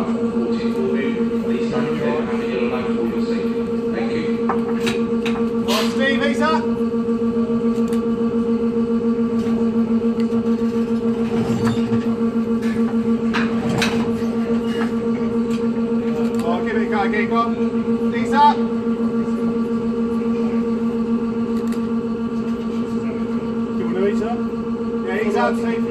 Please stand clear and have a yellow line for your seat. Thank you. Right, Steve, Lisa. Give it a go again, go on. Lisa. You want to ease up? Yeah, ease up, Steve.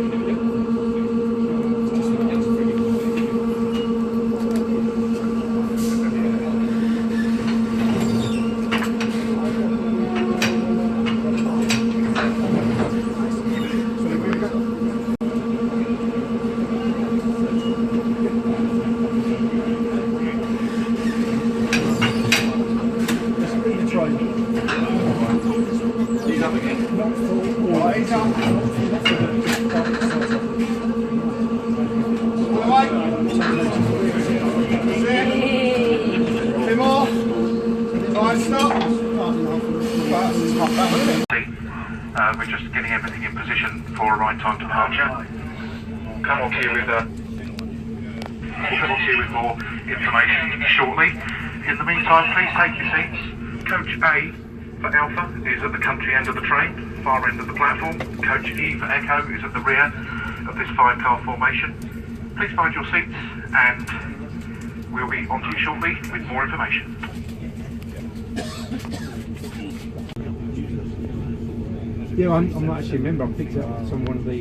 We're just getting everything in position for a right time departure. Come on to you with more information shortly. In the meantime, please take your seats. Coach A for Alpha is at the country end of the train, far end of the platform. Coach E for Echo is at the rear of this 5-car formation. Please find your seats and we'll be on to you shortly with more information. Yeah, I'm not actually a member. I picked it up from one of the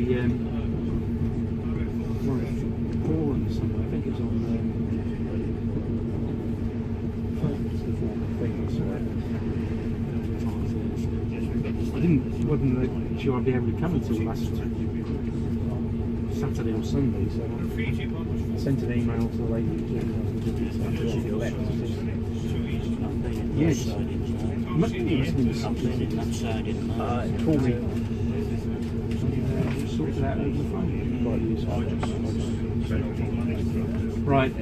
forums. I think it was on I wasn't sure I'd be able to come until last Saturday or Sunday, so I sent an email to the lady. Yes. Must be something in that side in call me. Sorted it out over the phone. Right.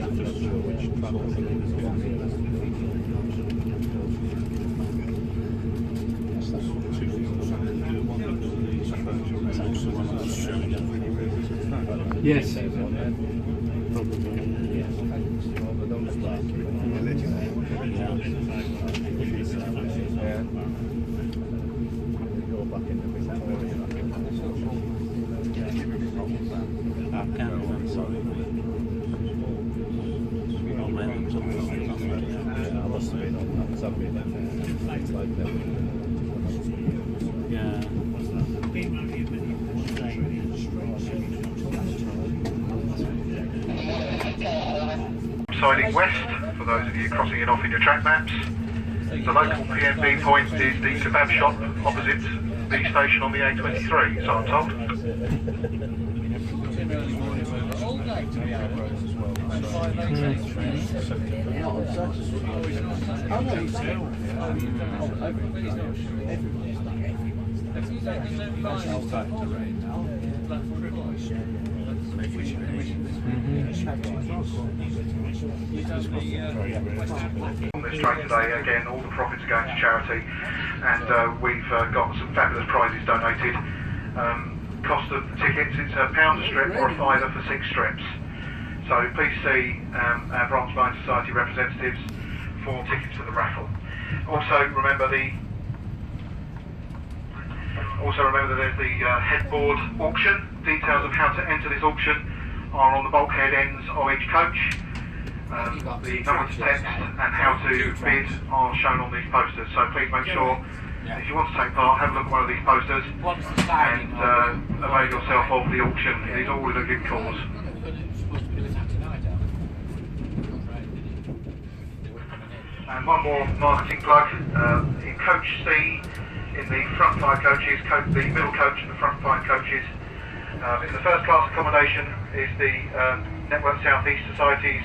Yes. Siding west, for those of you crossing it off in your track maps. The local PMB point is the kebab shop opposite the station on the A23, so I'm told. On this train today, again, all the profits are going to charity, and we've got some fabulous prizes donated. Cost of the tickets, it's £1 a strip or a £5 for 6 strips. So please see our Branch Line Society representatives for tickets to the raffle. Also remember that there's the headboard auction. Details of how to enter this auction are on the bulkhead ends of each coach. The number to text and how to bid are shown on these posters. So please make sure, if you want to take part, have a look at one of these posters and avail yourself of the auction. It is all in a good cause. And one more marketing plug. In Coach C, in the front 5 coaches, the middle coach and the front 5 coaches, in the first class accommodation is the Network South East Society's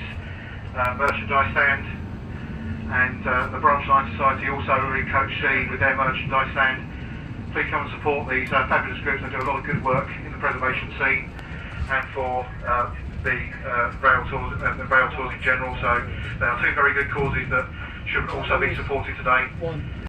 merchandise stand, and the Branch Line Society also are in Coach C with their merchandise stand. Please come and support these fabulous groups. They do a lot of good work in the preservation scene and for the rail tours in general. So they are 2 very good causes that should also be supported today.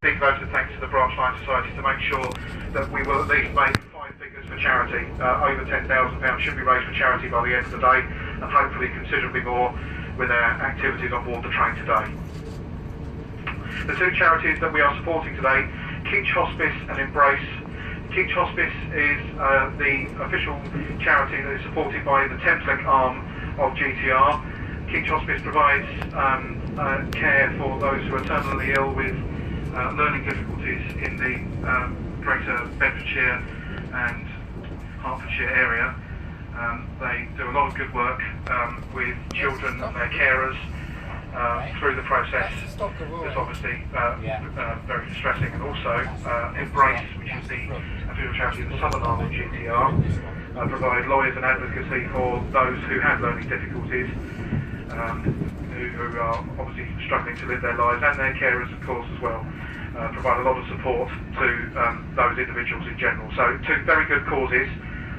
Big vote of thanks to the Branch Line Society to make sure that we will at least make 5 figures for charity. Over £10,000 should be raised for charity by the end of the day, and hopefully considerably more with our activities on board the train today. The two charities that we are supporting today, Keach Hospice and Embrace. Keach Hospice is the official charity that is supported by the Thameslink arm of GTR. Keach Hospice provides care for those who are terminally ill with learning difficulties in the greater Bedfordshire and Hertfordshire area. They do a lot of good work with children and their carers through the process. It's obviously very distressing, and also Embrace, which is the official charity of the southern arm of GTR, provide lawyers and advocacy for those who have learning difficulties, who are obviously struggling to live their lives, and their carers, of course, as well. Provide a lot of support to those individuals in general. So two very good causes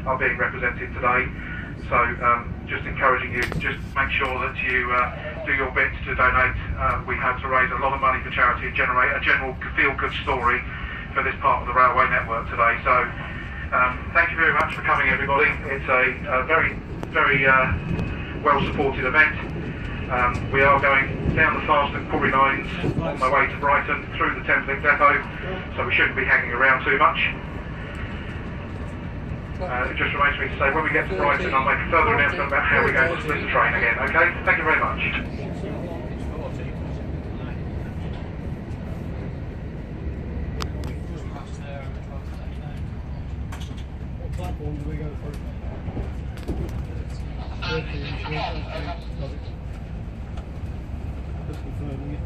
are being represented today. So just encouraging you, just make sure that you do your bit to donate. We have to raise a lot of money for charity and generate a general feel-good story for this part of the railway network today. So thank you very much for coming, everybody. It's a very, very well-supported event. We are going down the fast and quarry lines on my way to Brighton through the Thameslink depot, so we shouldn't be hanging around too much. It just remains me to say, when we get to Brighton, I'll make a further announcement about how we're going to split the train again, okay? Thank you very much. What platform do we go for? Just confirming it.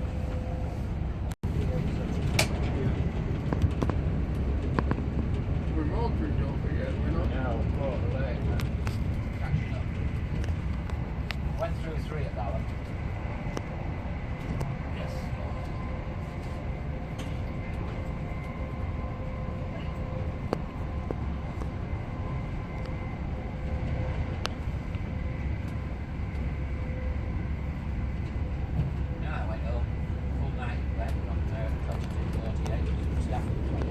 We're motoring, don't forget, we're not. No, all the way. Went through 3 at that one. Yes. No, I went home full night then on 22:38. It was after the 20.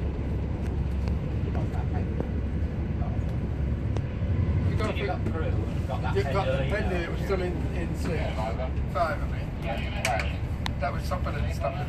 Not that late. You got through and got that You've got the penny, penny, it was still in 6. Yeah, 5, I mean. yeah, well, That was something that stopped it.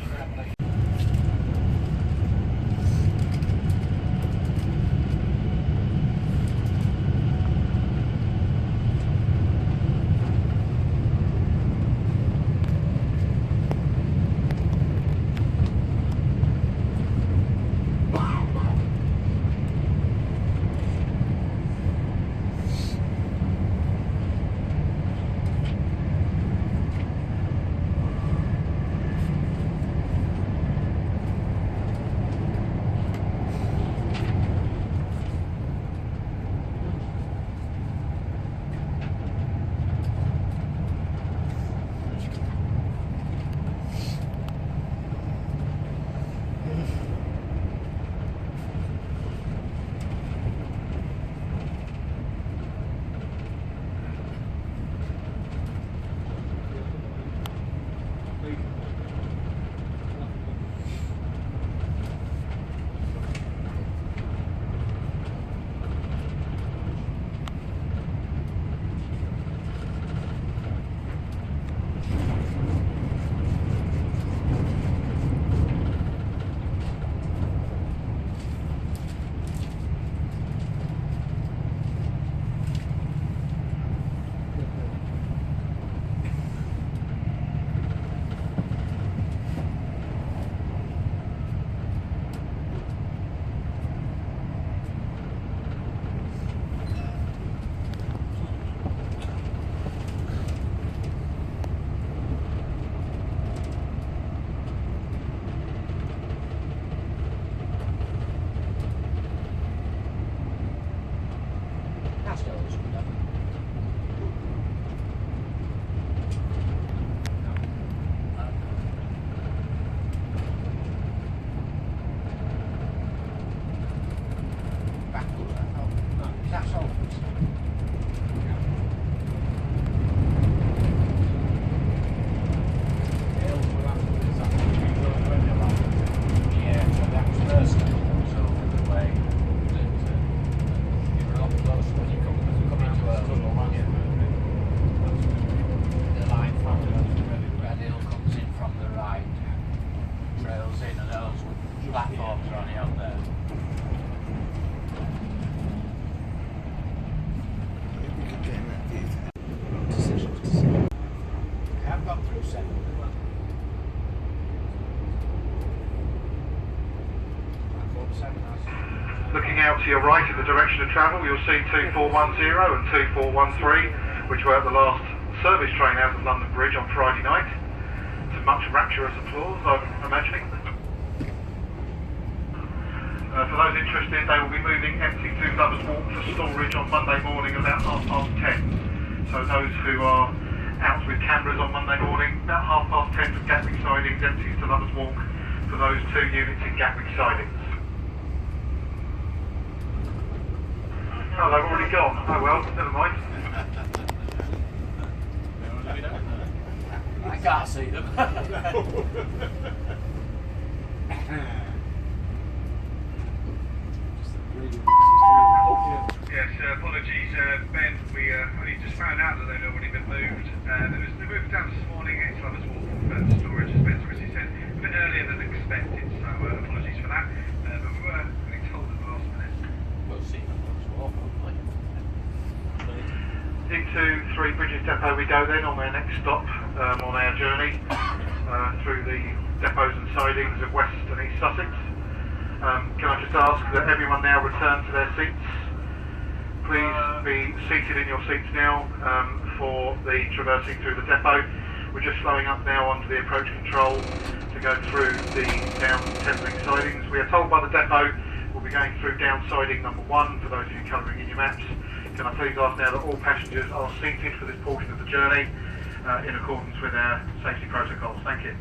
When you come into a tunnel, aren't you? The line from to your right in the direction of travel, you'll see 2410 and 2413, which were at the last service train out of London Bridge on Friday night. To much rapturous applause, I'm imagining. For those interested, they will be moving MT2 Lovers Walk for storage on Monday morning about 10:30. So those who are out with cameras on Monday morning, about 10:30 for Gatwick sidings, empties to Lovers Walk for those 2 units in Gatwick sidings. Oh, they've already gone. Oh well, never mind. I can't see them. Yes, apologies, Ben. We only just found out that they'd already been moved. They moved down this morning into Lovers Walk for storage, as Ben Chrissy said, a bit earlier than expected, so apologies for that. But we were being told at the last minute. We'll see them as well, hopefully. Into Three Bridges Depot we go then on our next stop on our journey through the depots and sidings of West and East Sussex. Can I just ask that everyone now return to their seats? Please be seated in your seats now for the traversing through the depot. We're just slowing up now onto the approach control to go through the down Thameslink sidings. We are told by the depot we'll be going through down siding number 1 for those of you colouring in your maps. Can I please ask now that all passengers are seated for this portion of the journey in accordance with our safety protocols. Thank you.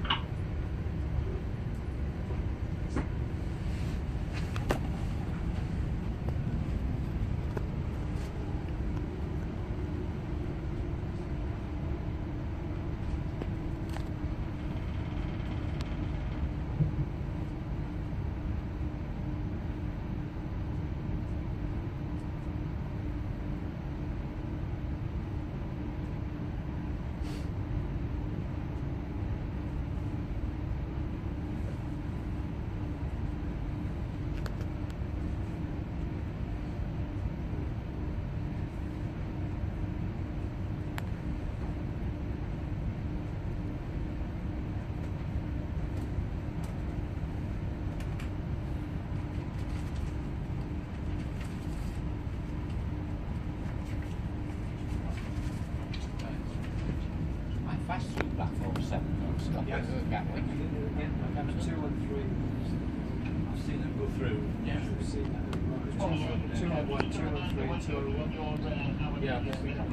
Fast through platform 7, Yes. Gatwick. Number 2 and 3. I've seen them go through. Yeah. I've seen that. 201, 203, 201. Yeah, I've seen that.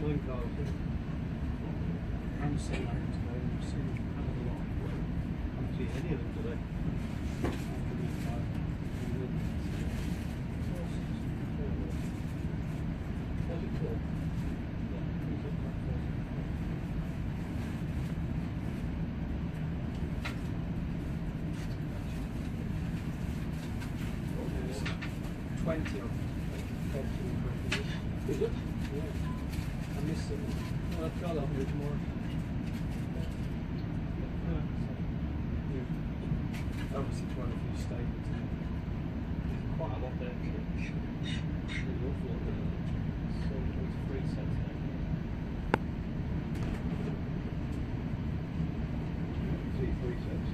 Blue cars, yeah. And Sunlight today, we've seen a lot. I haven't seen any of them today. What's it called? Is it? Yeah. I missed it. Well, I'll try that one tomorrow. Yeah. Obviously trying a few statements. There's quite a lot there. There's an awful lot there. So it's 3 sets there. 3 sets.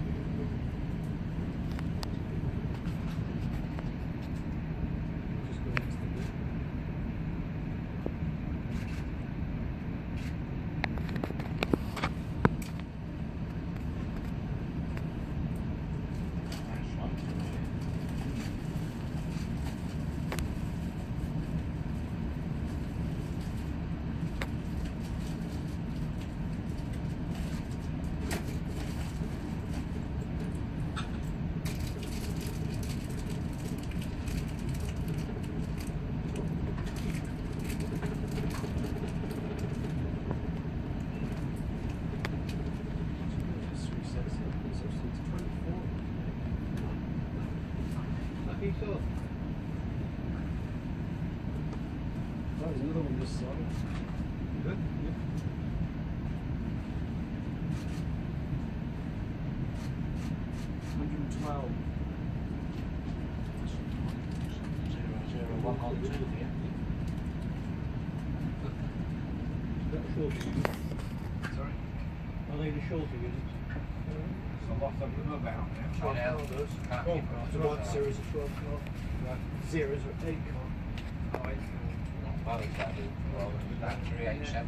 Just go next to the book. There's another one this side. Good? Yeah. $112. 00112, yeah. Is that a shorter unit? Sorry? Are they the shorter units? There's a lot of them about now. Yeah, those can't keep Oh, up. so one series of 12 car. Zeros are 8 car. Well, exactly. Well, that 387.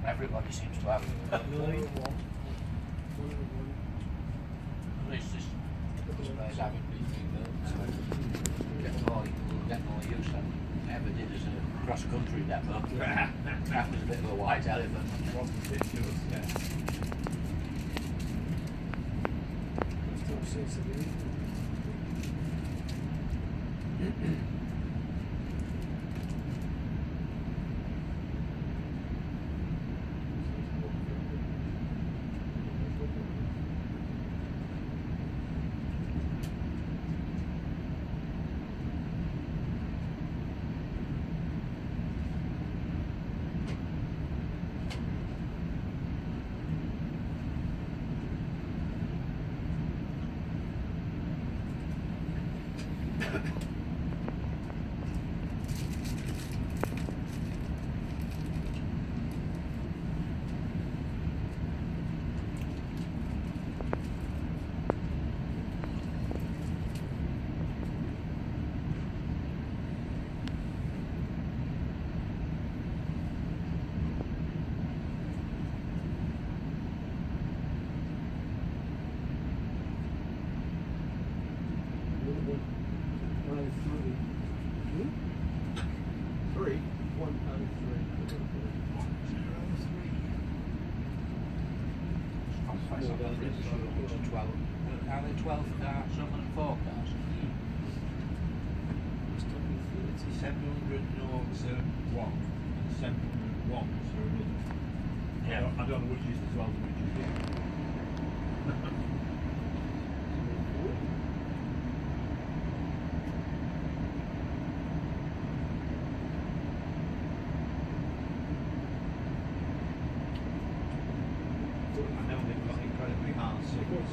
Everybody seems to have it. At least this place having been rebuilt, so get more use than ever did as a cross-country depot. That was a bit of a white elephant. Yeah. Still seems to be. Are they 12 cars, some and 4 cars? 700 norms are one, and 700 ones are another. Yeah. I don't know which is the 12 and which is the other. I know they've got incredibly hard signals.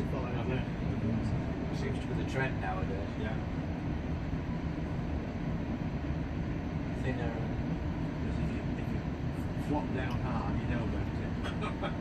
Seems to be the trend nowadays. Yeah. Thinner and Because if you flop down hard, you know about it.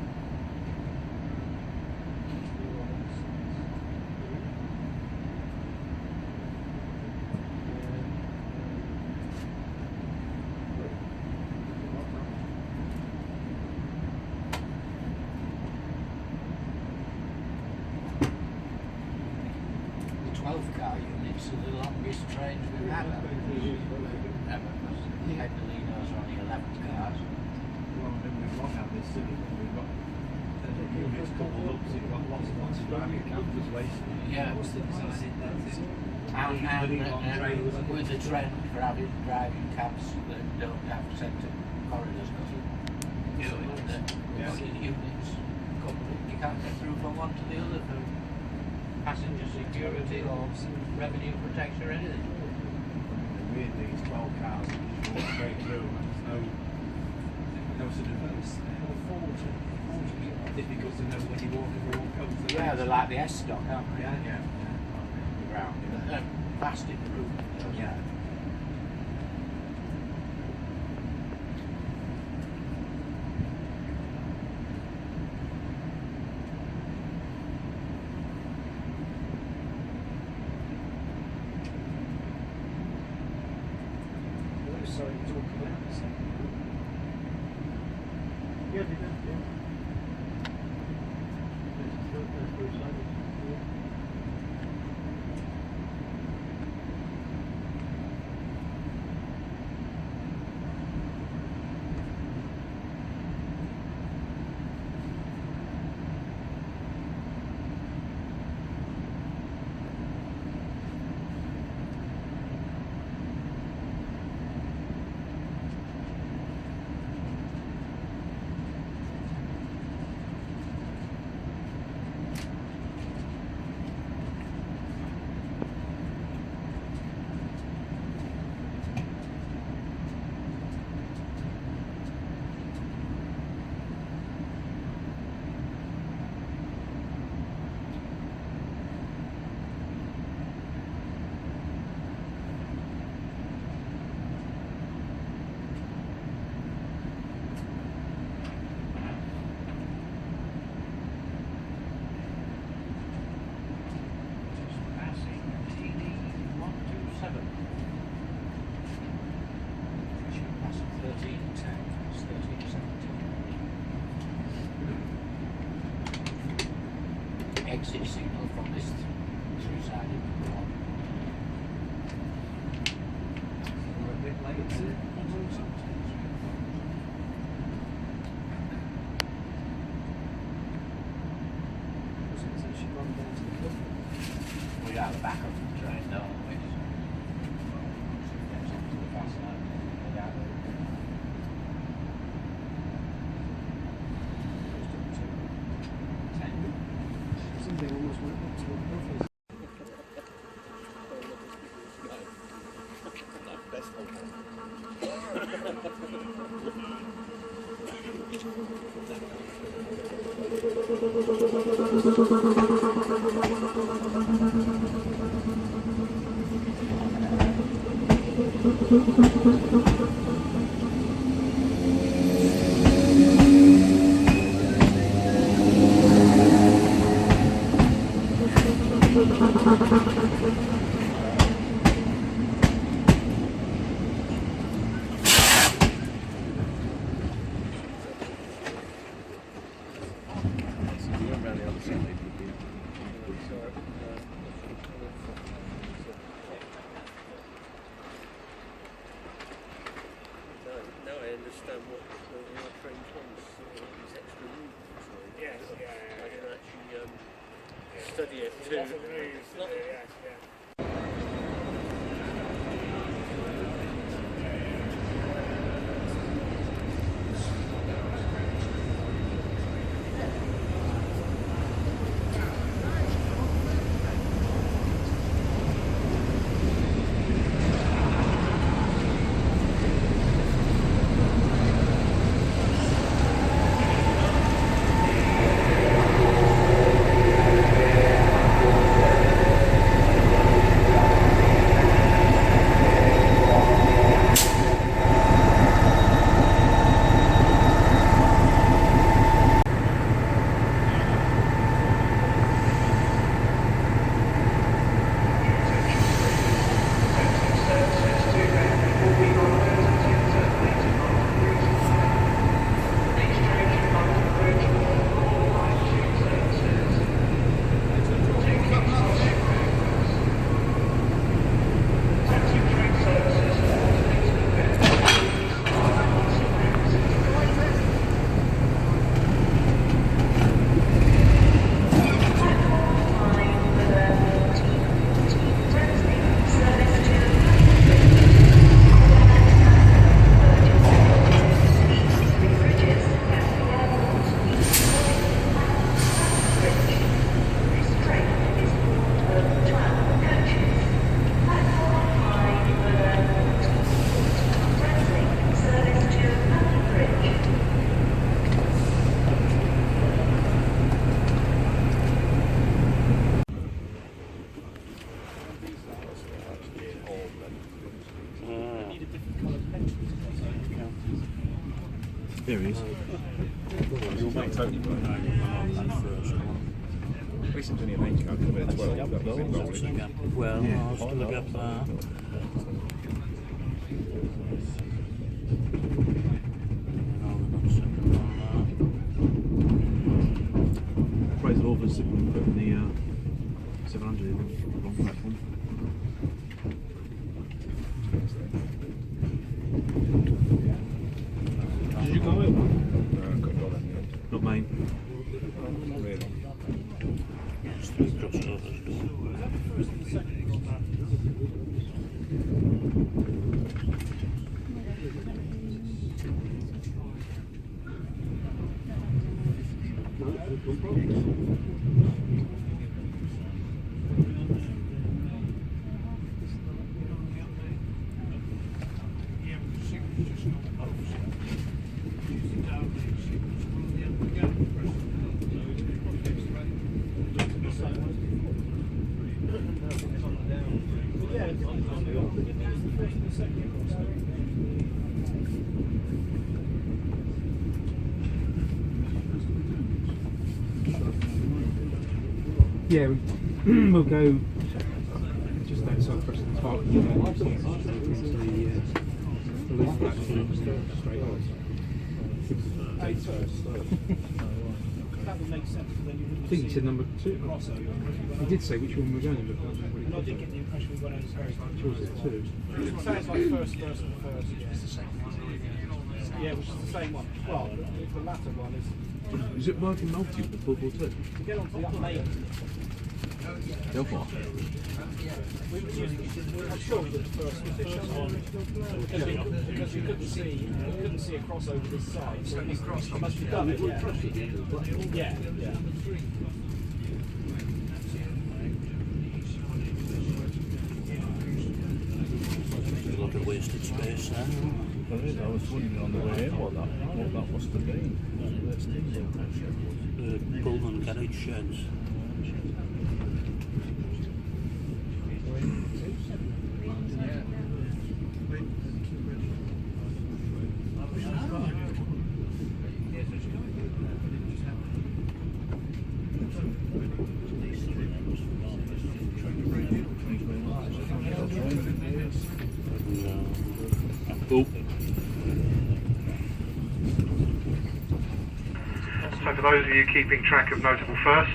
the 12 car units are the longest trains we've had. Ever. Headley cars are only 11 cars. Well, then we've got now this city, we've got units coupled up, so you've got lots and lots of driving campers wasted. Yeah. What's the design? And with the trend for having driving cabs that don't have centre corridors, because you know, the units coupled, you can't get through from one to the other for passenger security or revenue protection or anything. Weirdly, it's 12 cars that just walk straight through, and there's no sort of difficult to know when you walk through what comes to the Yeah, they're like the S stock, aren't they? Yeah. Ground. Fast in the room. Yeah. Sorry, you're talking about the second one. Yeah, they did, yeah. There's Bruce Landis. Exit signal from this three-sided wall. We're a bit late. We are the back of the train, don't we? Gets onto the fast line. We are Something almost went up to a buffet. Now I understand what your train wants, is extra room. Yes, I can actually study it too. Lots of moves, yeah. Here he is. Your mate Tony got it. Recent's only an 8 card, could have been a 12. That was really well rich. Well, I'll still look up that. Praise the Lord for putting the 700 in the wrong platform. Did you go over? No, I couldn't go that near. Not main. Really. It's 3 crossovers. Yeah, we'll go just outside Preston Park. The loose platform straight on. That would make sense. Then you I think he said number 2. He did say which one we're going, but I can't remember I what he did get the impression we went on first. chose. It 2. It sounds like first. Yeah. Yeah, which is the same one. Well, the latter one is Is it working multi with the 442? to get onto the main. How far? We were using. I'm sure we did the first position on because you couldn't see a crossover this side. So it must be done. Yeah. Yeah. Look at wasted space there. I was wondering on the way in what that must have been. The Pullman garage sheds. Oh. So for those of you keeping track of notable firsts,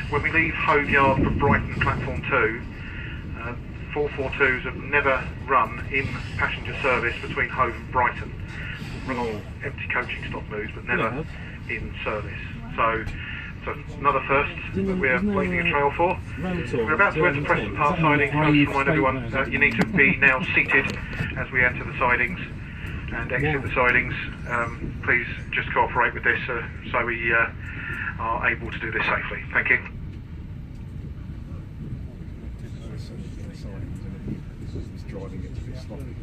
when we leave Hove Yard for Brighton Platform 2, 442s have never run in passenger service between Hove and Brighton. Run on empty coaching stop moves, but never in service. So another first that we're blazing a trail for. Railtour, We're about to enter Preston Park sidings. Can I just remind everyone you need to be now seated as we enter the sidings and exit the sidings. Please just cooperate with this so we are able to do this safely. Thank you. He's driving it to be sloppy.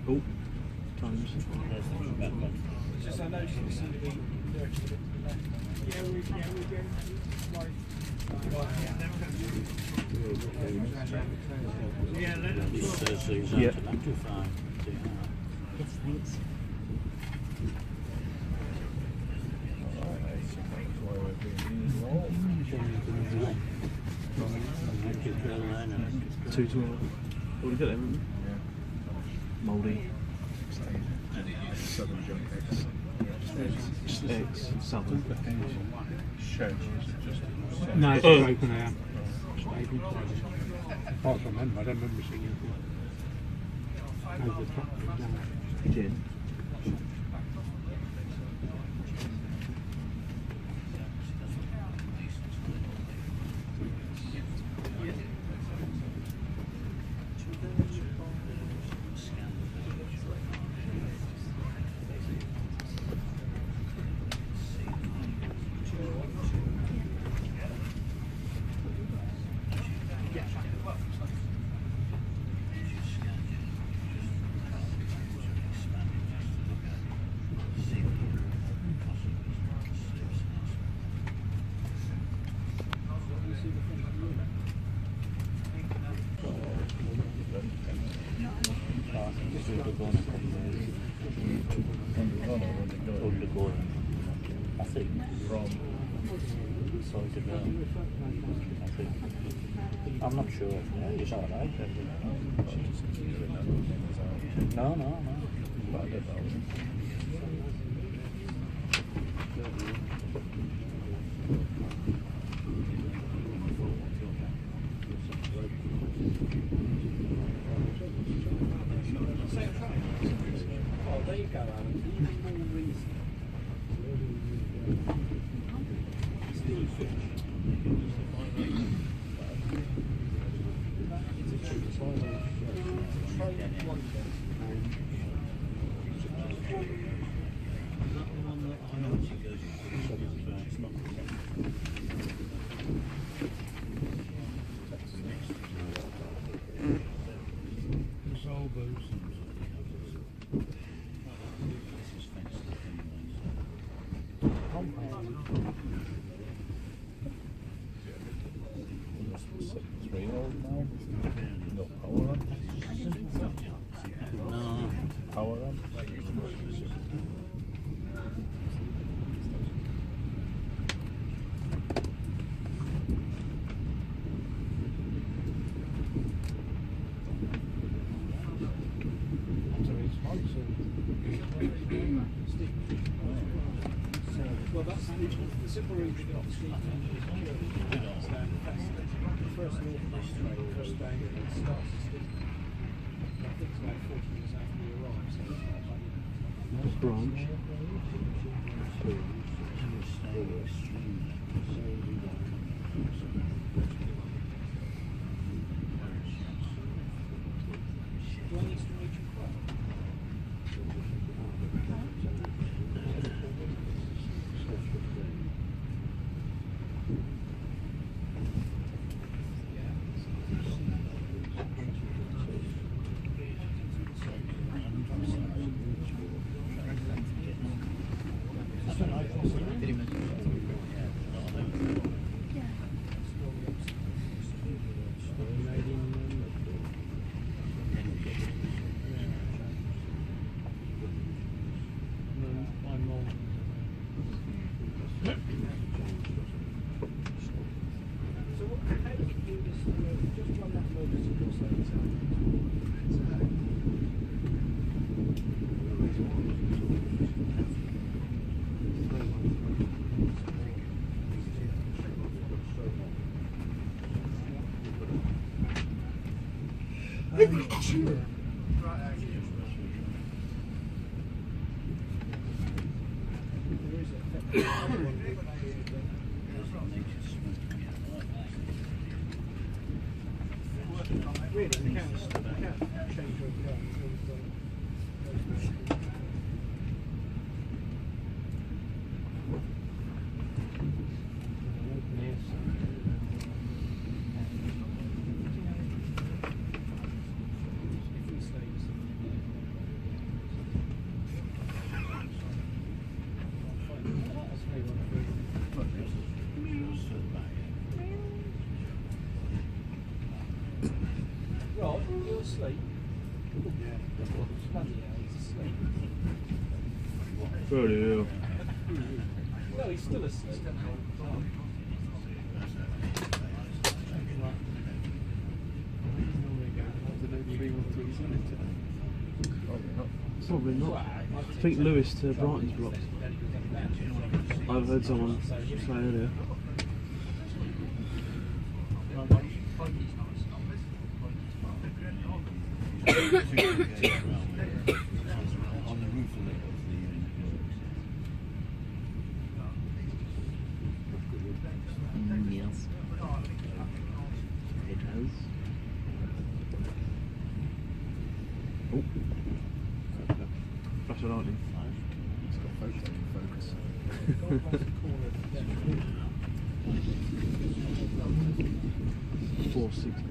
Oh, times. Just I noticed you seem to be there to the left. Yeah, we're going like. Yeah, This Thursday's out to 9 to 5. Yes, thanks. 212. Already got them, haven't we? Mouldy. Southern junk X. X. Southern. Shed. No, it's open air. Stable closed. Apart from them, I don't remember seeing anything over the top. No. Gin. I think from size of I think. I'm not sure. Yeah, it's alright. No. But I don't know. Oh, there you go, Alan. Well, that's the simple reason of the steep the first northwest train goes down and it starts to steep. I think it's about 40 minutes after we arrive, so it's not bad. Nice branch. Do I need to reach your club? Really, we can't change where we go until we've done Rob, you're asleep? Yeah. Bloody hell, he's asleep. Bloody hell. No, he's still asleep. Right. Probably not. I think Lewis to Brighton's blocked. I've heard someone say earlier. On the roof of the Yes. It has. Oh. Flash of lightning. It's got photo in focus. 460.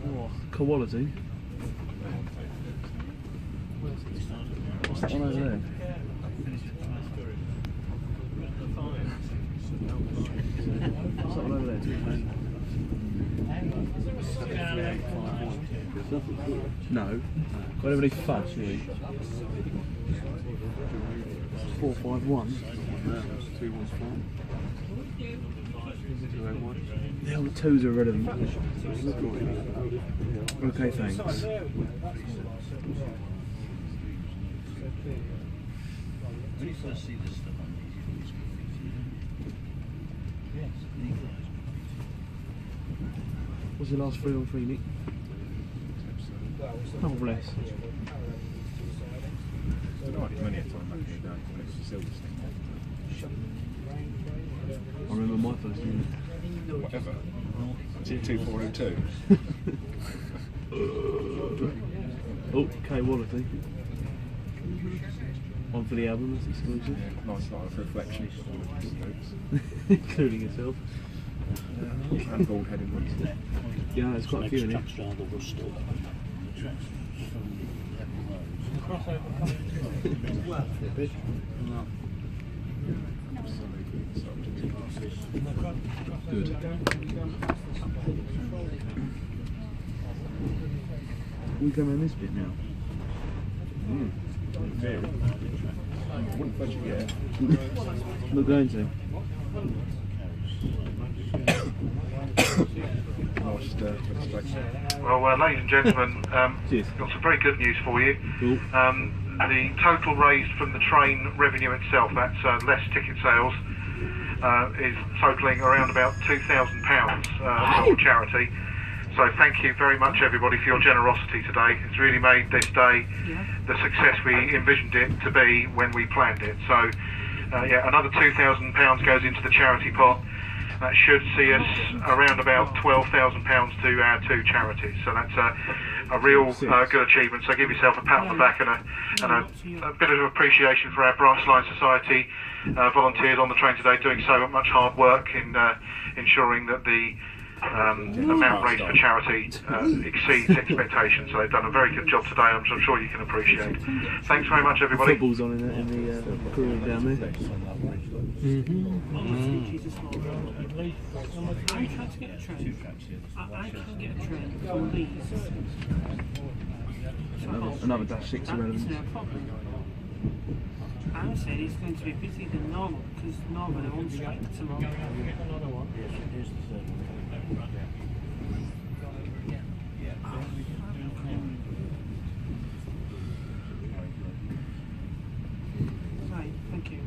Oh, quality. What's that one over there? What's that one over there? No. Got everybody fudge, really. 451. Yeah, all the twos are irrelevant. Okay, thanks. When you first see this stuff on these, you always What's your last 3 on 3, Nick? Oh, bless. Many a time back in the day when it was a silver stick. I remember my first unit. Whatever. Is it 2402? Oh, K Quality. One for the album, that's exclusive. Yeah, nice light of reflection. Including yourself. And bald headed ones. Yeah, there's quite a few in here. Good. We come in this bit now. Very. I wouldn't budge it yet. Not going to. Well, ladies and gentlemen, Cheers. got some very good news for you. Cool. The total raised from the train revenue itself, that's less ticket sales, is totalling around about £2,000 for charity. So thank you very much, everybody, for your generosity today. It's really made this day the success we envisioned it to be when we planned it. So, yeah, another £2,000 goes into the charity pot. That should see us around about £12,000 to our 2 charities. So that's a real good achievement. So give yourself a pat on the back and a bit of appreciation for our Brass Line Society volunteers on the train today, doing so much hard work in ensuring that the amount raised for charity exceeds expectations. So they've done a very good job today, I'm sure you can appreciate. Thanks very much, everybody. Football's on in the crew room down there. I tried to get a train. I can't get a train from Leeds. Another -6 irrelevant. I said it's going to be busier than normal because normally I'm on strike tomorrow. Right, thank you.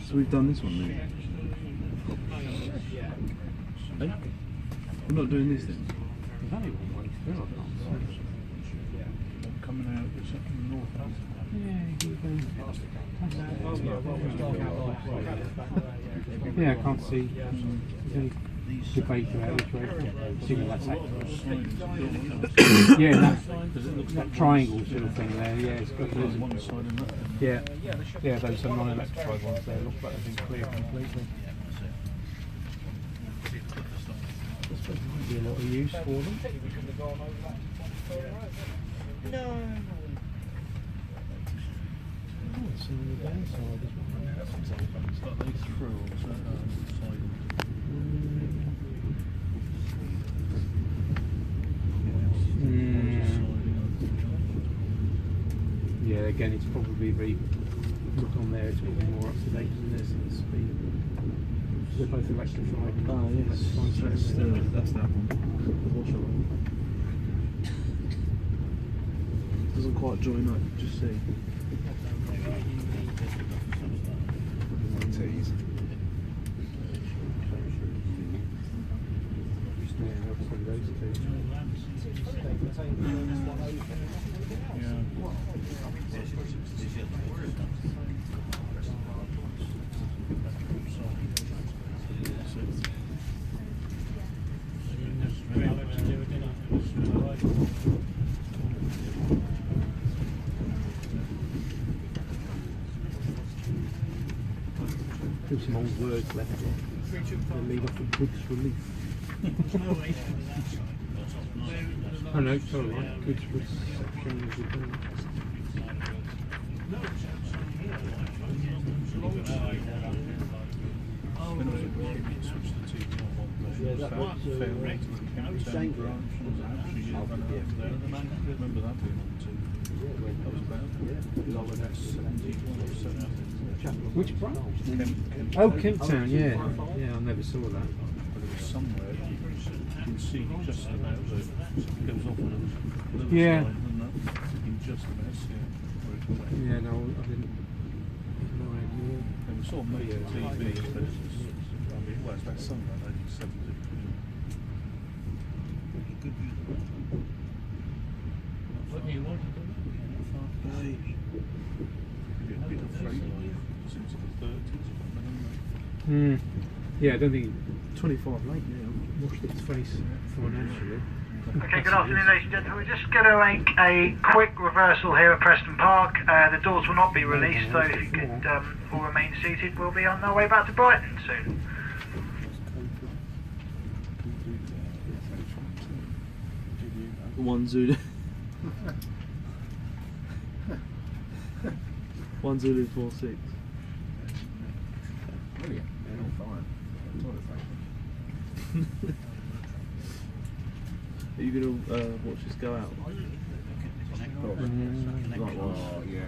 So we've done this one then? Hey? We're not doing this then? There's only one way through, I can't see. Coming out of the north. Yeah, I can't see. There's any debate about which way. Assuming that's accurate. Yeah, that triangle sort of thing there. Yeah, it's got those. One side and that. Yeah, yeah, those are non-electrified ones there. Look like they've been cleared completely. Might be a lot of use for them. No. Oh, it's on the downside as well. It's like they through on the side. Yeah, again, it's probably look on there, it's probably more up to date than this at the speed. They're both electrified. Ah, yes. That's that one. The washer one. Doesn't quite join up, just see. Tease. There's some old words left. They lead off with goods relief. Oh no, sorry, goods reception is return. Yeah, that was Fairwell to the Kemptown branch. Remember that being on two? That was about 71 or 70. Which branch? Kemptown. Oh, Kemptown, yeah. Yeah, I never saw that. But it was somewhere you can see just about the it goes off on a little Yeah. side and that you can just about see it where it went. Yeah, no, I didn't. No idea. It was sort of made on TV, but it's just, I mean, well, it's about something like 70. What do you want? It'd been a freight line since the 30s. Hmm. Yeah, I don't think 25 late now. Washed its face financially. Okay, good afternoon, ladies and gentlemen. We're just going to make a quick reversal here at Preston Park. The doors will not be released, so if you could all remain seated, we'll be on our way back to Brighton soon. One Zulu. One Zulu 46. Brilliant. They're all fine. Are you gonna watch this go out? Likewise. Oh, yeah.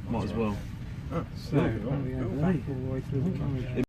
Might as well. So, we have that all the way through the carriage.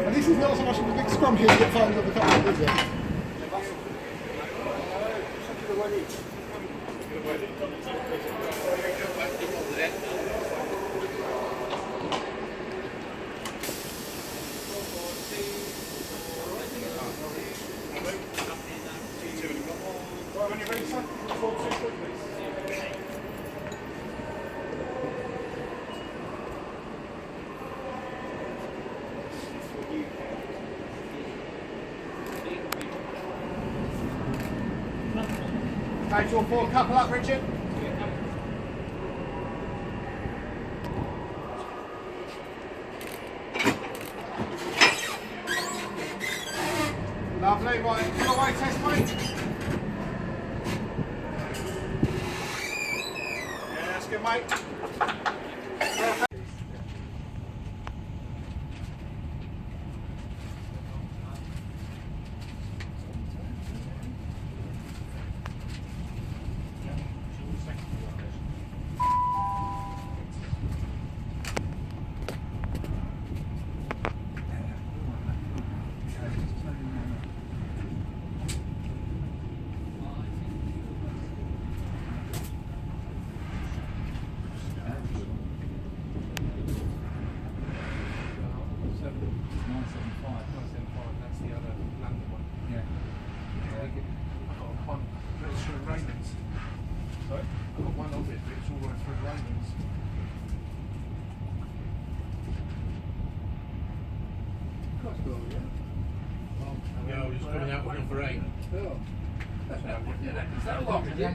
At least it's not so much of a big scrum here to get fined on the couple, is it? Okay, draw 4, couple up, Richard. Lovely, right, pull away, test mate. Yeah, that's good, mate. Yeah, we're just coming out looking for 8. Is that a lot? Yeah,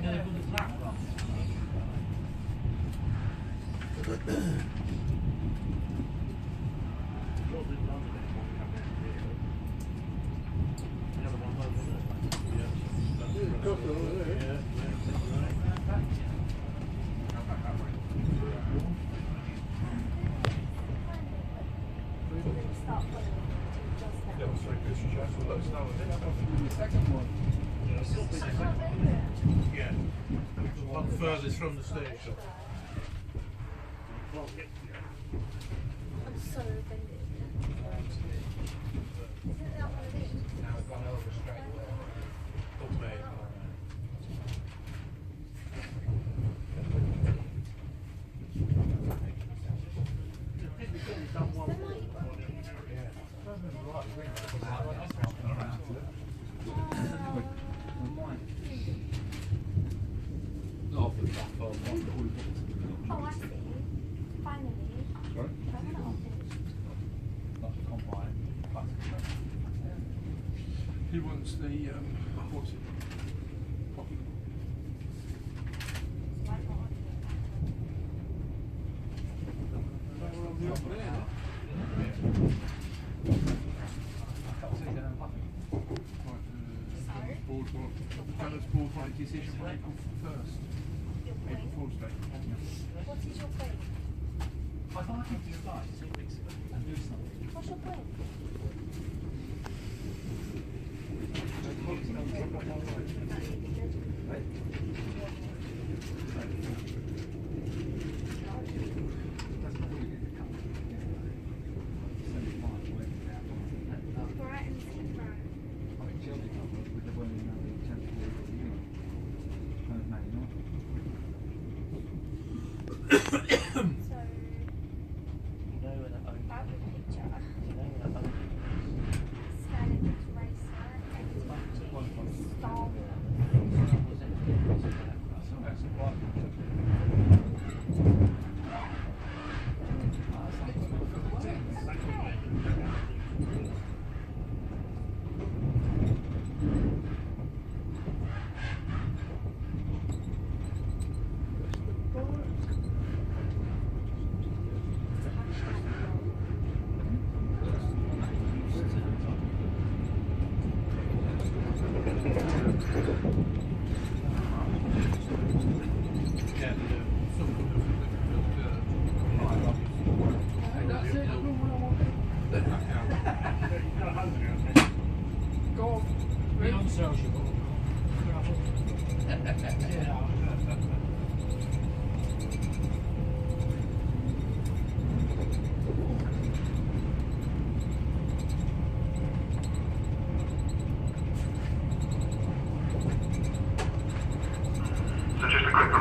one furthest from the station. I'm so offended. Isn't that one of these? Now we've gone over straight away. Oh, I see. Finally. Sorry? I want to open it. He wants the, what's it? Pocket. Board right decision for April 1st. Your point. April Fool's Day. What is your point? I thought I could just like 2 weeks ago and do something. What's your point?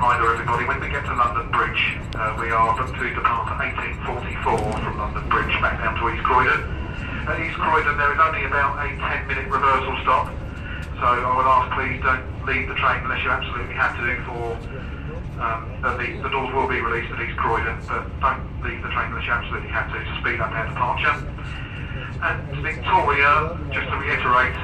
Everybody, when we get to London Bridge, we are booked to depart at 18:44 from London Bridge back down to East Croydon. At East Croydon there is only about a 10-minute reversal stop, so So I would ask, please don't leave the train unless you absolutely have to for, the doors will be released at East Croydon, but don't leave the train unless you absolutely have to speed up our departure. And Victoria, just to reiterate,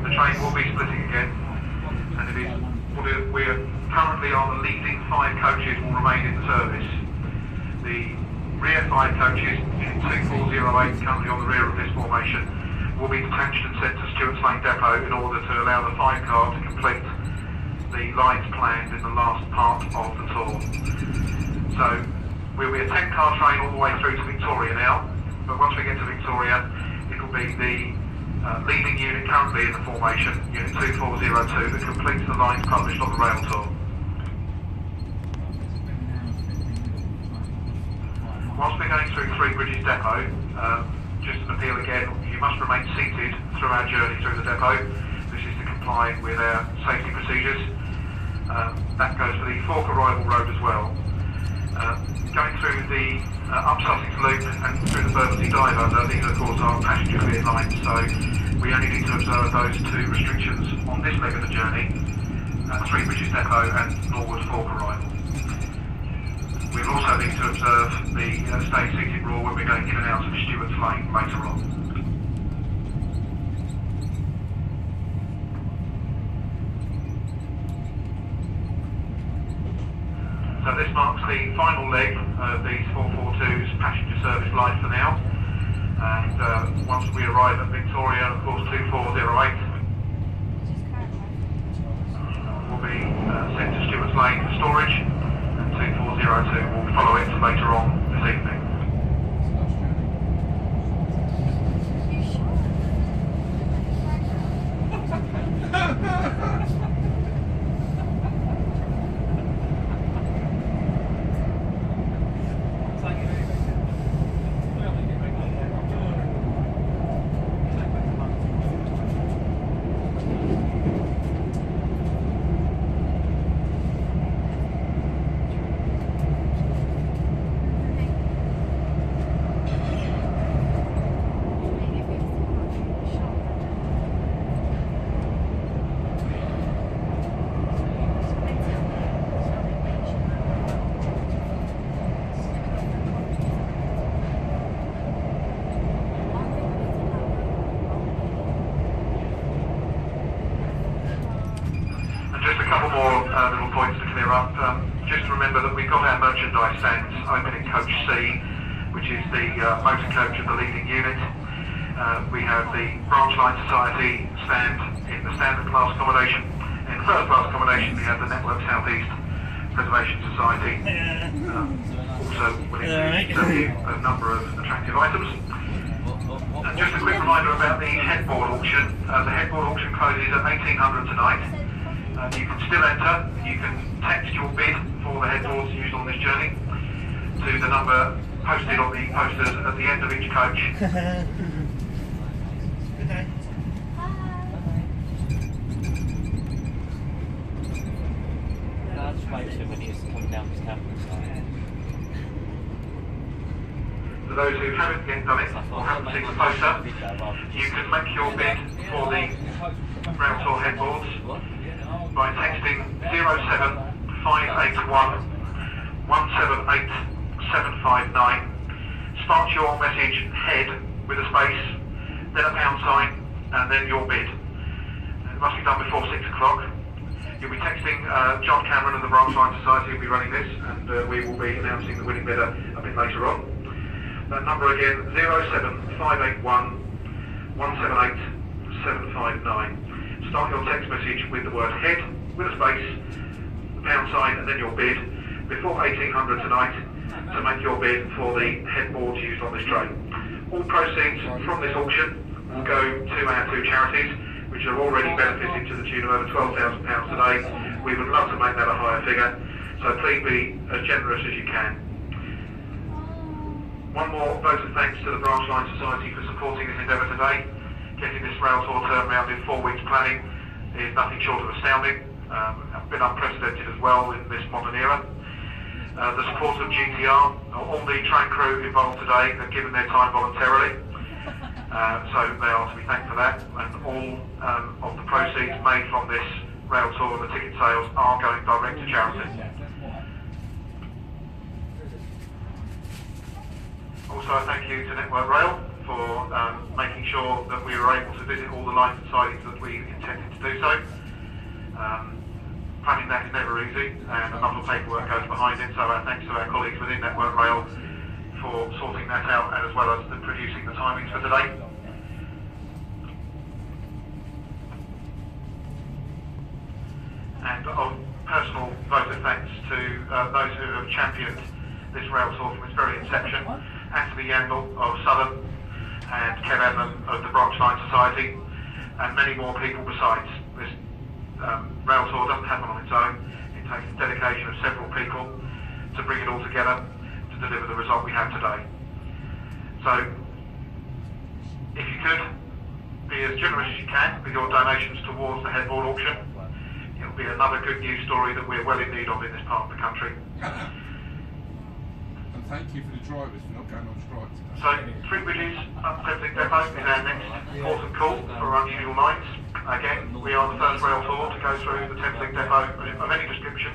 the train will be splitting again, and it is, we are currently on the leading 5 coaches will remain in the service. The rear 5 coaches, Unit 2408, currently on the rear of this formation, will be detached and sent to Stewart's Lane Depot in order to allow the 5 car to complete the lines planned in the last part of the tour. So we'll be a 10 car train all the way through to Victoria now, but once we get to Victoria, it will be the leading unit currently in the formation, Unit 2402, that completes the lines published on the Railtour. Whilst we're going through Three Bridges Depot, just an appeal again, you must remain seated through our journey through the depot. This is to comply with our safety procedures. That goes for the Fork Arrival Road as well. Going through the up Sussex Loop and through the Bermondsey Diver, these of course are passenger cleared lines, so we only need to observe those 2 restrictions on this leg of the journey at Three Bridges Depot and Norwood Fork Arrival. We'll also need to observe the stay seated rule when we're going in and out of Stewart's Lane later on. So this marks the final leg of these 442's passenger service line for now. And once we arrive at Victoria, of course 2408 will be sent to Stewart's Lane for storage, and 2402 will follow it later on this evening. Little points to clear up. Just remember that we've got our merchandise stands open in Coach C, which is the motor coach of the leading unit. We have the Branch Line Society stand in the standard class accommodation. In first class accommodation we have the Network South East Preservation Society, also willing to sell you a number of attractive items. And just a quick reminder about the headboard auction. The headboard auction closes at 1800 tonight. You can still enter. You can text your bid for the headboards used on this journey to the number posted on the posters at the end of each coach. Good day. I'll just wait till when he's coming down this campus. For those who haven't yet done it or haven't seen the poster, you can make your bid for the Railtour headboards by texting 07581 178 759. Start your message head with a space, then a pound sign, and then your bid. It must be done before 6 o'clock. You'll be texting John Cameron of the Branch Line Society will be running this, and we will be announcing the winning bidder a bit later on. That number again, 07581 178 759. Start your text message with the word head, with a space, the pound sign, and then your bid, before 1800 tonight, to make your bid for the headboards used on this train. All proceeds from this auction will go to our 2 charities, which are already benefiting to the tune of over £12,000 today. We would love to make that a higher figure, so please be as generous as you can. One more vote of thanks to the Branch Line Society for supporting this endeavour today. getting this Railtour turned around in 4 weeks planning is nothing short of astounding. Been unprecedented as well in this modern era. The support of GTR, all the train crew involved today have given their time voluntarily, so they are to be thanked for that, and all of the proceeds made from this Railtour and the ticket sales are going direct to charity. Also, thank you to Network Rail for making sure that we were able to visit all the lines and sidings that we intended to do so. Planning that is never easy, and a lot of paperwork goes behind it, so our thanks to our colleagues within Network Rail for sorting that out, and as well as producing the timings for today. And a personal vote of thanks to those who have championed this Railtour from its very inception: Anthony Yandel of Southern, and Kev Edmund of the Branch Line Society, and many more people besides. This Railtour doesn't happen on its own. It takes the dedication of several people to bring it all together to deliver the result we have today. So, if you could, be as generous as you can with your donations towards the headboard auction. It'll be another good news story that we're well in need of in this part of the country. And thank you for the drivers for not going on strike today. So, Three Bridges up Thameslink Depot is our next port of call for unusual lines. Again, we are the first Railtour to go through the Thameslink Depot of any description.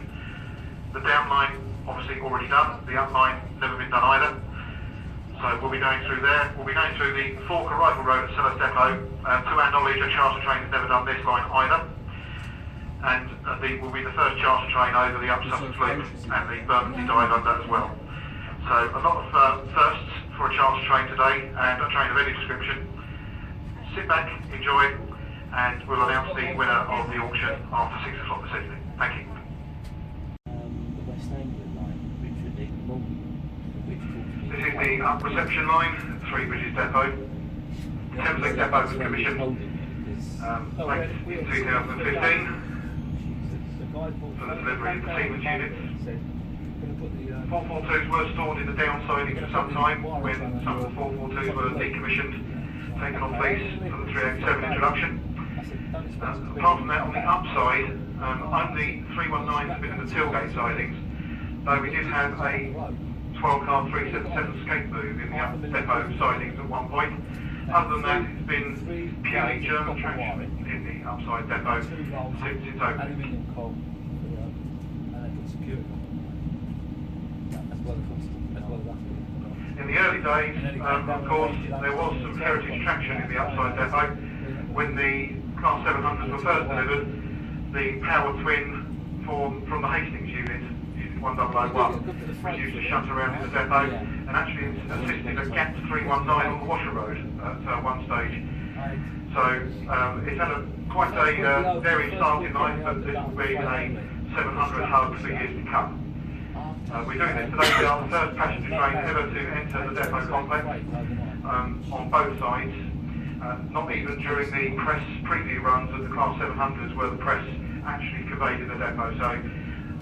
The down line, obviously already done. The up line, never been done either. So we'll be going through there. We'll be going through the Fork Arrival Road at Sellers Depot. To our knowledge, a charter train has never done this line either. And will be the first charter train over the up Sussex Loop and the Bermondsey Dive under as well. So a lot of firsts for a charter train today, and a train of any description. Sit back, enjoy, and we'll announce the winner of the auction after 6 o'clock this evening. Thank you. The West Anglia line, which would be This is the up reception line at Three Bridges Depot. Thameslink Depot was commissioned late in 2015 for the delivery of the Siemens units. 442s were stored in the down siding for some time when some of the 442s were decommissioned, taken off lease for the 387 introduction. Apart from that, on the upside, only 319s have been in the tailgate sidings, though we did have a 12-car 377 skate move in the up depot sidings at one point. Other than that, it's been purely German traction in the upside depot since its opening. In the early days, of course, there was some heritage traction in the upside depot. When the Class 700s were first delivered, the power twin from the Hastings unit, Unit 1001, was used to shunt around in the depot and actually assisted a GAP 319 on the Washer Road at one stage. So it's had quite a varied starting line, but this will be a 700 hub for years to come. We're doing this today. We are the first passenger train ever to enter the depot complex on both sides. Not even during the press preview runs of the Class 700s were the press actually conveyed in the depot. So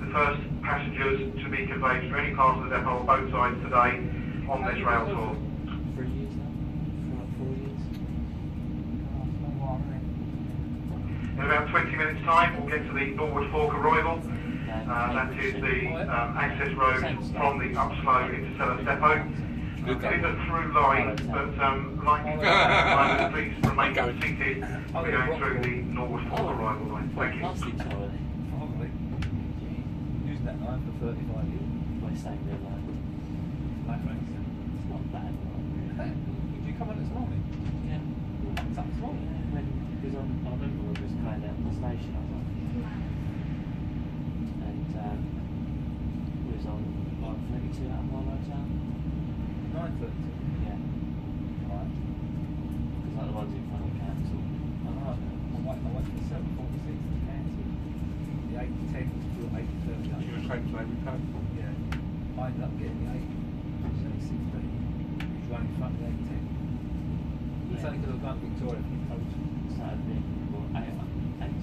the first passengers to be conveyed from any part of the depot on both sides today on this Railtour. 3 years now? 4 years? In about 20 minutes time we'll get to the Norwood Fork Arrival. That is the access road from the upslope into Sellers Depot. It is a through line, but like please remain seated. We're going through the Norwood Fork Arrival line. Thank you. Probably. Used that line for 35 years. West Anglia line. It's not bad. Did you come on this morning? Yeah. What's up this morning? Because I remember when we was going out to the station, I was like, and we was on like 32 out of my Railtour. 9:30? Yeah. Right. Because like the ones in front of the council. I went for the 746 to cancel. The 8:10 to 8:30. You were trained to play with Coke? Yeah. I ended up getting the 8:16, which ran in front of the 8:10. It's only because I've gone to Victoria for the coach. So it'd be 8:16.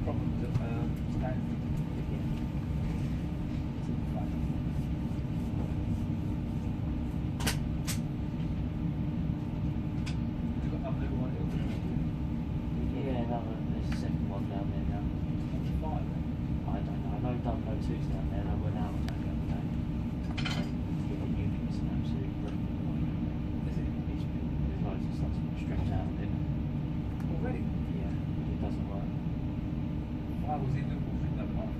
Problems at Stanford. O2's down there, and I went out on that the other day. And yeah, the unit's an absolute brick. Is it? There's loads of stuff stripped out of it. Already? Yeah, it doesn't work. Why was it Liverpool thing that night?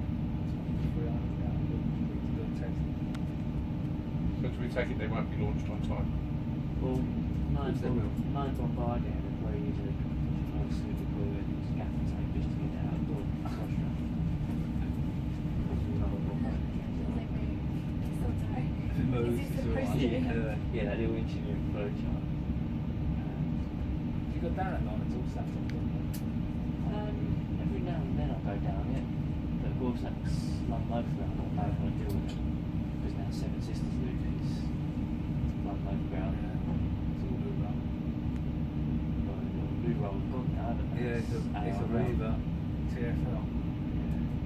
So do we take it they won't be launched on time? Well, mine's Bombardier, and where you usually super glue and gaffer tape just to get it out of the door. If it moves, it's alright. Yeah, they do engineering flow chart. You got down at night, it's all sat on. Every now and then I'll go down it, but of course that's London Overground. I don't want to deal with it because now Seven Sisters Loop is London Overground. It's all blue roll. Blue roll's gone now, haven't they? Yeah, it's a Reva TFL.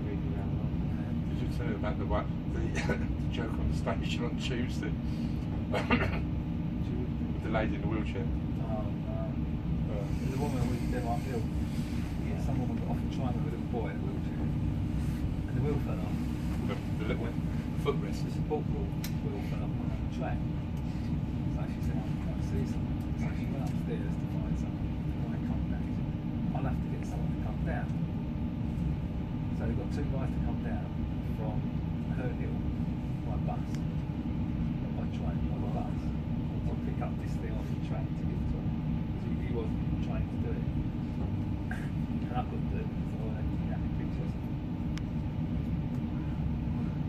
Reva round. Did you tell about the joke on the station on Tuesday? With the lady in the wheelchair. Oh no. There's a woman with Denmark Hill. Yeah. Some woman got off the train with a little boy in a wheelchair. And the wheel fell off. The little footrest. It's a ball wheel fell off on the track. So she said, I can't see something. So she went upstairs to find someone. When I come down, she said, I'll have to get someone to come down. So we've got two guys to come down from Herne Hill by bus. Not by train, by bus. To pick up this thing off the track to give it to him. Because he wasn't trying to do it. And I couldn't do it, so I had to get pictures.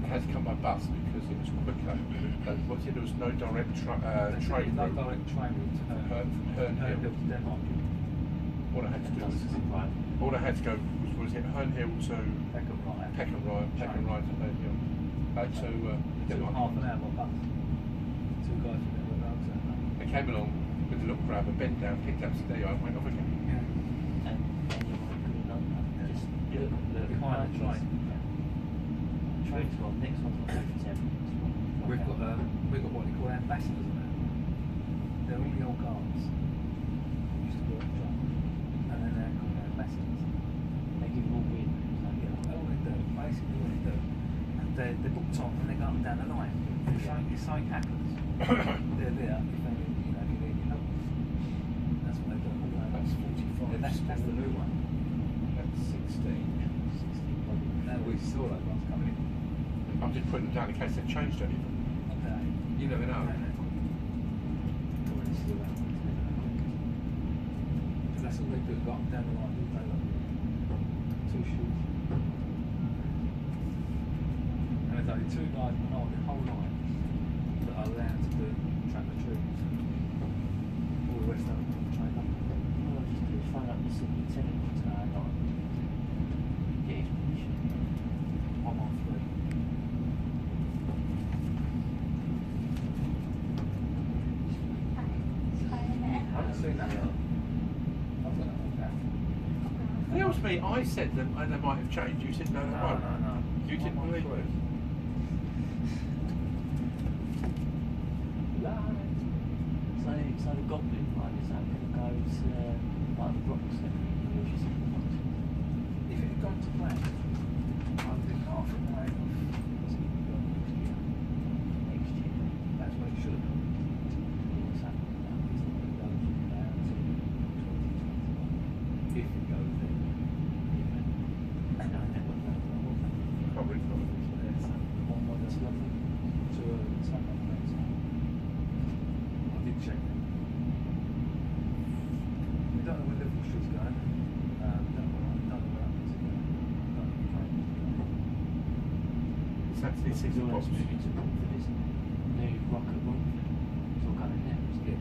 I had to come by bus because it was quicker. There was no direct train No route direct train route to from Herne Hill. to Denmark. What I had to do all I had to go was hit Herne Hill to Peckham Ride, to Herne Hill. To Denmark. Half an hour on bus. Two guys from Denmark. They came along with a little grabber, bent down, picked up today, I went off again. And anyone could have done that. Just look Behind the train. Train's gone, next one's not over 10 minutes. We've got what they call ambassadors on it. They're all the old guards. Used to work the train. And then they're called ambassadors. They give them all wind. All they do, basically what they do, they're booked on and they go up and down the line. If something happens, they're there if they need help. That's what they do. That's 45. That's the new one. That's 16. Now we saw those ones coming in. I'm just putting them down in case they've changed anything. You never know. So that's all they do, go up and down the line all day long. Two shoes. And there's only two guys on the whole line that are allowed to do track the trees. All the rest of them are trained up. Well, just do phone up the city lieutenant tonight, not get his permission. 113. I haven't seen that yet. I've got that one down. That was me. I said them and they might have changed. You said no, they won't. No. You didn't believe it. So the Goblin line is that going to go to like the Brooks and If it had gone to plan, I would have half a plan of next year. that's what it should have done. What's happening now is that it goes down to 2021. If it goes there. And I never know what Can't read from it. There's one more that's lovely. Too early in summer. I did check that. We don't know where Liverpool Street's going. We don't know where Athens is going. It's actually It's 6 all box. moving to Watford, isn't it? New rocket one. It's all going there, isn't it?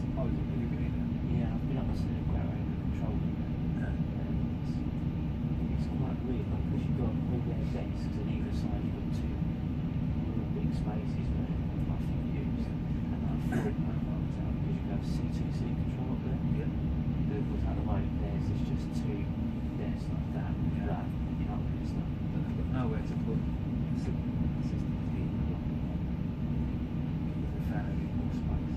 Supposedly you've been in there. Yeah, I've been up to the Guerrero control room there. And it's quite weird because you've got all their desks and either side you've got two real big spaces where nothing used. And like four marks out because you have C2C control up there. Yeah. Liverpool's at the moment, theirs is just two desks like that, flat, you know, and stuff. But they've got nowhere to put systems in the block. Because they found it in more space.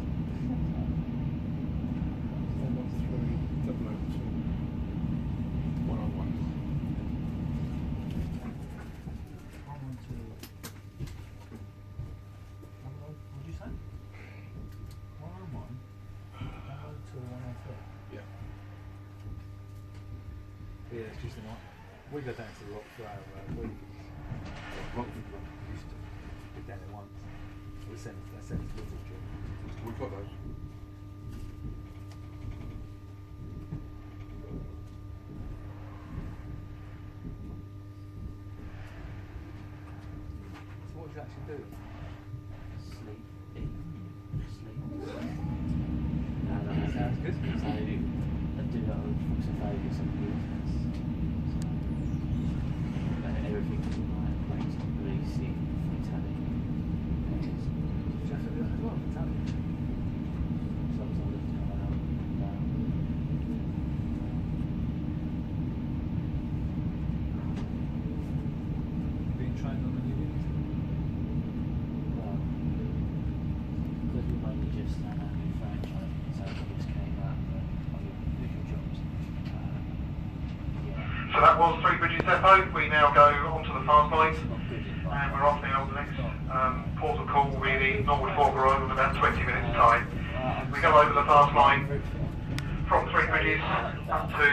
Yeah, it's just a night. We go down to the Rock for our Rockford Rock. We used to go down there once. We sent us little job. We got those. So what do you actually do? Sleep, eat, sleep. Sounds good. So I do a lot of photophobia and movements. Everything from like planes on releasing, fatality. You have to do that as well, fatality. Sometimes I lift my arm down. Being trained on the new units. Well, because we mainly just new franchise, so we just came up on visual jobs. So that was Three Bridges Depot. We now go onto the fast line, and we're off now to the next port of call. Will be the Norwood Fork arrival in about 20 minutes' time. We go over the fast line from Three Bridges up to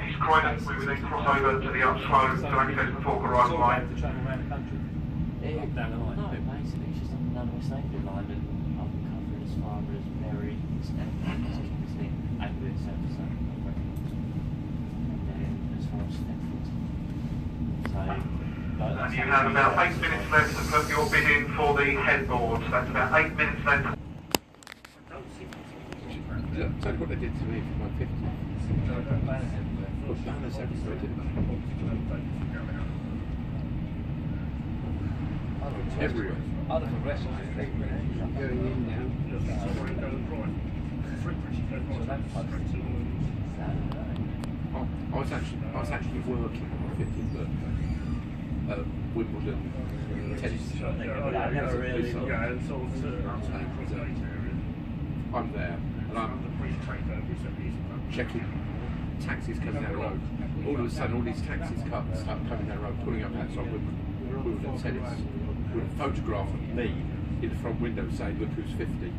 East Croydon. We will then cross over to the upslope to access the Fork arrival line. To travel around the country. Down the line. No, basically it's just on the number safety line, and I've been covered as far as Bury and Kingsley, Anglia, Southampton, and then as far as Stepford. So, And you have about 8 minutes left to put your bid in for the headboard. That's about 8 minutes left. Tell you what they did to me for my 50th. Put banners everywhere, didn't they? Everywhere. Other progressive going in now. I was actually working on my 50th birthday at Wimbledon tennis. I'm there and I'm checking taxis coming down the road. All of a sudden, all these taxis start coming down the road, pulling up outside Wimbledon tennis with a photograph of me in the front window saying, "Look who's 50."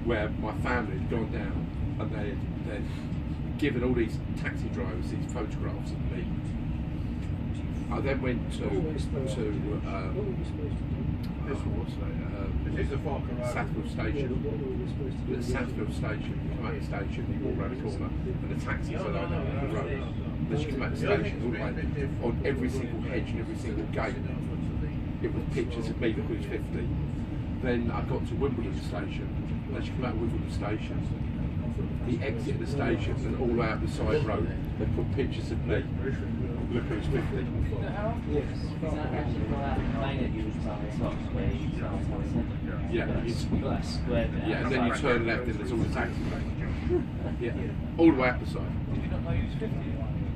Where my family had gone down and they'd given all these taxi drivers these photographs of me. I then went to Sackville Station. At Sackville Station, you come out of the station, you walk around the corner, and the taxis are lined up on the road. Then you come out of the station, all the way on every single hedge and every single gate, it was pictures of me, look who's 50. Then I got to Wimbledon Station. As you come out of Wimbledon Station, the exit of the station, and all out the side road, they put pictures of me. Look who's 50. Yes. Is that actually that main that you was where you Yeah, that square there? yeah, and then you turn left and there's all the taxi range. Yeah, all the way up the side. Did you not know you was 50?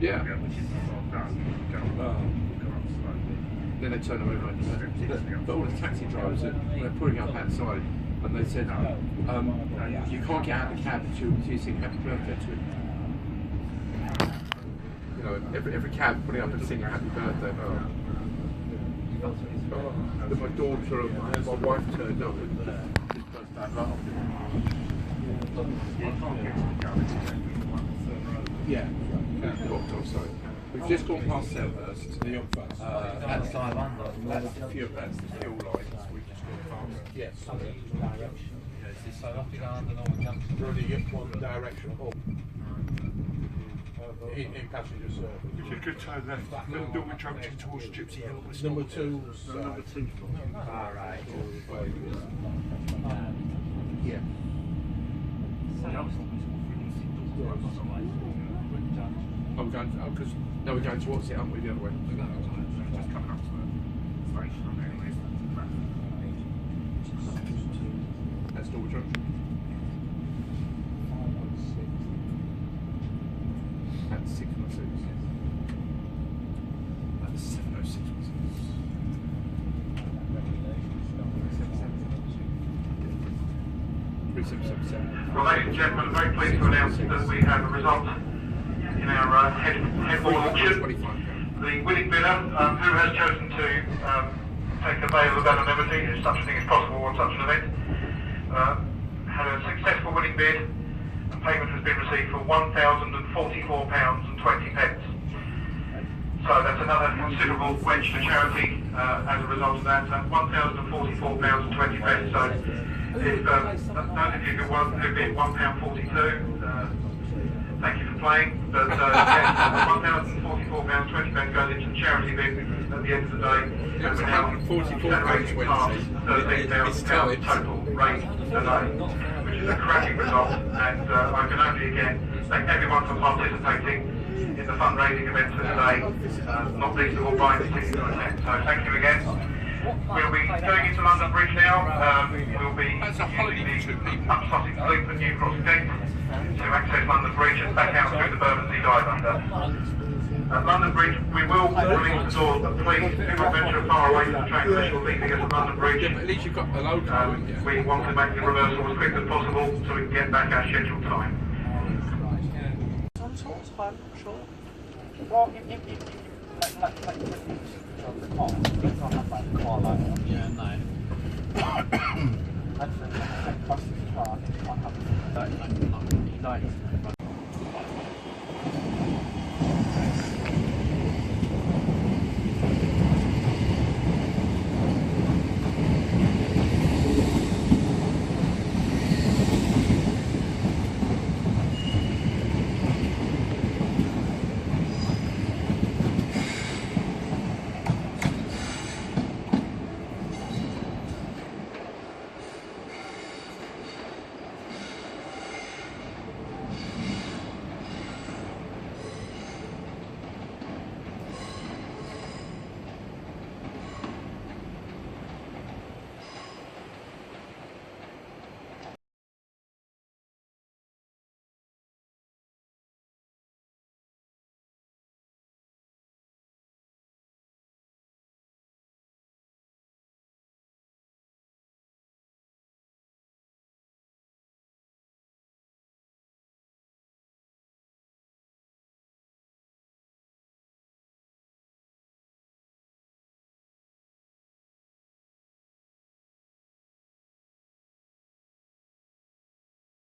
Yeah. Then they turn around like that. But all the taxi drivers are pulling up outside and they said, you can't get out of the cab until you sing happy birthday to him. You know, every cab putting up and singing happy birthday. Then my daughter and my wife turned up and just burst out laughing. Yeah. Sorry. We've just gone past Selhurst. At the time, that's a few of that's the fuel lines. We've just gone past. Yes. So You're only get one direction up. In passenger service. If you could turn left, number junction towards Gypsy Hill. Number two. Number two. Alright. Yeah. I'm going to, because no, we're going towards it, aren't we, the other way? Just coming up to the station, anyway. That's Norwood Junction. That's 616. That's 706. 3777. Well, ladies and gentlemen, I'm very pleased to announce that we have a result in our headboard auction. The winning bidder, who has chosen to take the veil of anonymity, if such a thing is possible on such an event, had a successful winning bid and payment has been received for £1,044.20. So that's another considerable wedge to charity as a result of that. £1,044.20. So if those of you who bid £1.42, thank you for playing. But yes, £1,044.20 goes into the charity bid at the end of the day. And we're now generating past £13,000 total raised today, which is a cracking result. And I can only again thank everyone for participating in the fundraising event for today, not least of all buying the ticket to attend. So thank you again. We'll be going into London Bridge now. We'll be using the Up Sussex Loop at New Cross Gate to access London Bridge and back out through the Bermondsey Dive under. At London Bridge, we will release the doors, but please do not venture far away from the train unless you're leaving us at London Bridge. At least you've got the logo. We want to make the reversal as quick as possible so we can get back our scheduled time. Some sort of fun, sure. Well, if like the car, it's not like the car like that. Yeah, no. Actually, buses as well, I think it's quite happy. Like